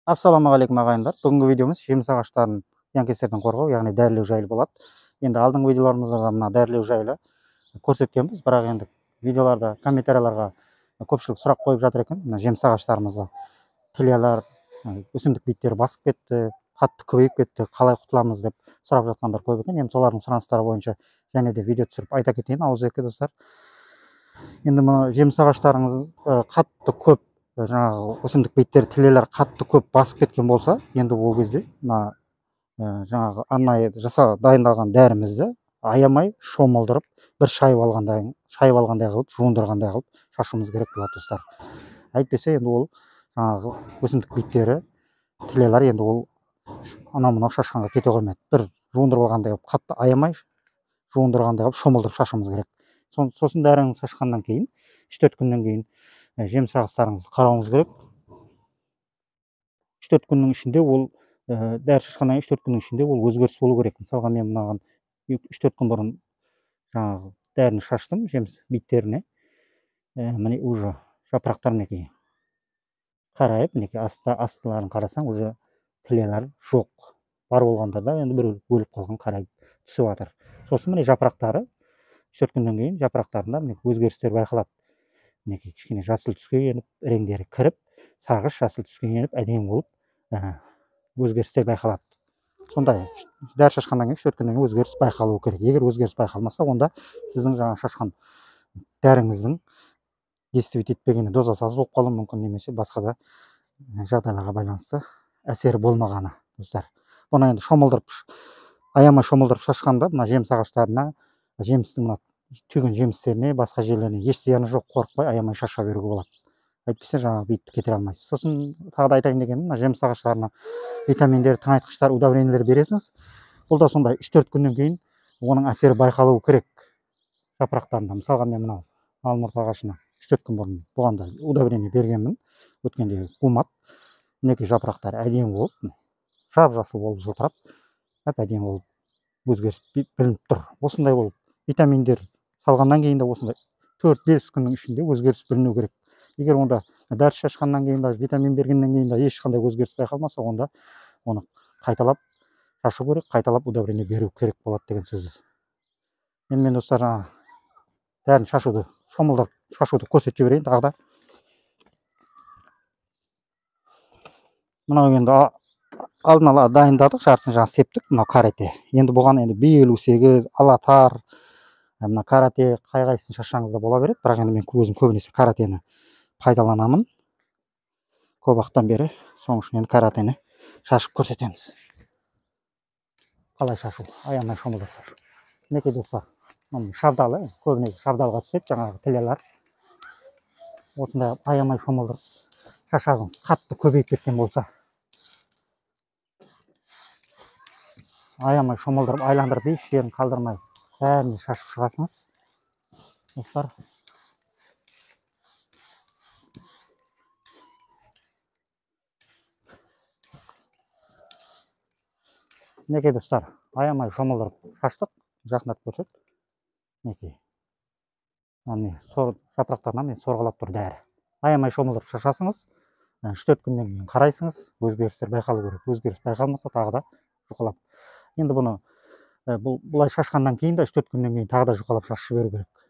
Ассалаумағалейкум ағайындар. Бүгінгі видеомыз жеміс ағаштарын зиянкестерден қорғау, яғни дәрілеу жайлы болады. Енді алдыңғы видеоларымызда мына дәрілеу жайлы көрсеткенбіз, бірақ енді видеоларда комментарияларға көпшілік сұрақ қойып жатыр екен. Мына жеміс ағаштарымызда тілялар, өсімдік биттері басып кетті, қатты көбейіп кетті, қалай құтыламыз деп сұрап жатқандар көп екен. Енді солардың сұраныстары бойынша және де видео түсіріп айта кетейін ауызекі достар. Енді мына жеміс ағаштарыңыз қатты көп, жаңағы өсімдік беттері тілелер қатты көп басып кеткен болса, енді ол кезде мына жаңағы арнайы дайындалған дәрімізді аямай шомылдырып, бір шайып алғандай қылып, жуындырғандай қылып шашуымыз керек болады достар. Әйтпесе енді ол жаңағы өсімдік беттері тілелер енді ол анау шашқанға кете қоймайды. Бір жуындырып алғандай қылып, қатты аямай жуындырғандай қылып шомылдырып шашуымыз керек. Сосын дәріңіз шашқаннан кейін 3-4 күннен кейін жеміс ағаштарыңызды қарауыңыз керек. 3-4 күннің ішінде ол дәрі шашқаннан 3-4 күннің ішінде ол өзгеріс болу керек. Мысалға мен мынаған 3-4 күн бұрын жаңағы дәріні шаштым жеміс биттеріне. Міне уже жапырақтар мінекей қарайып, мінекей астыларын қарасаң, уже тілелер жоқ. Бар болғанда да енді бір өліп қалған қарайып түсіп жатыр. Сосын міне жапырақтары 3-4 күннен кейін жапырақтарында өзгерістер байқалады. Мінекей кішкене жасыл түске еніп, реңдері кіріп, сарғыш жасыл түске еніп, әдемі болып өзгерістер байқалады. Сондай дәрі шашқаннан кейін 3-4 күннен кейін өзгеріс байқалуы керек. Егер өзгеріс байқалмаса, онда сіздің жаңа шашқан дәріңіздің действовать етпегені, дозасы аз болып қалуы мүмкін, немесе басқа да жағдайларға байланысты әсері болмағаны достар. Бұны енді аямай шомылдырып шашқанда мына жеміс ағаштарына, жемістің мына түйген жемістеріне, басқа жерлеріне еш зияны жоқ, қорықпай аямай шаша беруге болады. Әйтпесе жаңағы битті кетіре алмайсыз. Сосын тағы да айтайын дегенім, мына жеміс ағаштарына витаминдер, тыңайтқыштар, удобрениялар бересіңіз. Бұл да сондай 3-4 күннен кейін оның әсері байқалуы керек жапырақтарында. Мысалға мен мынау алмұрт ағашына 3-4 күн бұрын бұған да удобрение бергенмін. Өткенде қумап, мінекей жапырақтары әдемі болып, жап-жасыл болып жылтырап, әдемі болып өзгеріс білініп тұр. Осындай болып витаминдер салғаннан кейін де осындай 4-5 күннің ішінде өзгеріс біліну керек. Егер онда дәрі шашқаннан кейін де, витамин бергеннен кейін де ешқандай өзгеріс байқалмаса, онда оны қайталап шашу керек, қайталап удобрение беру керек болады деген сөз. Енді мен достар дәріні шашуды, шомылдырып шашуды көрсетіп жіберейін тағы да. Мынау енді алдын ала дайындадық, жартысын жаңа септік, мынау карате. Енді бұған енді B58, алатар, мына карате қай-қайсысын шашсаңыз да бола береді, бірақ енді мен өзім көбінесе каратені пайдаланамын. Көп уақыттан бері, соның үшін енді каратені шашып көрсетеміз. Қалай шашу, аямай шомылдырып. Мінекей достар, шабдалы, көбінесе шабдалға түседі жаңағы тілелер. Осындай аямай шомылдырып шашағыңыз қатты көбейіп кеткен болса, аямай шомылдырып, айландырып, еш жерін қалдырмай бәріне шашып шығасыңыз. Достар, мінекей достар, аямай шомылдырып шаштық, жақындатып көрсет. Мінекей, жапырақтарынан сорғалап тұр дәрі. Аямай шомылдырып шашасыңыз, 3-4 күннен кейін қарайсыңыз, өзгерістер байқалу керек. Өзгеріс байқалмаса, тағы да жұқалап. Енді бұны бұлай шашқаннан кейін де 3-4 күннен кейін тағы да жұқалап шашып жіберу керек.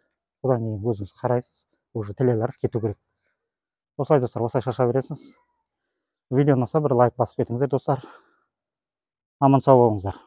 Бұдан кейін өзіңіз қарайсыз, уже тілелер кету керек. Осылай достар, осылай шаша бересіңіз. Видео ұнаса бір лайк басып кетіңіздер достар. Аман сау болыңыздар.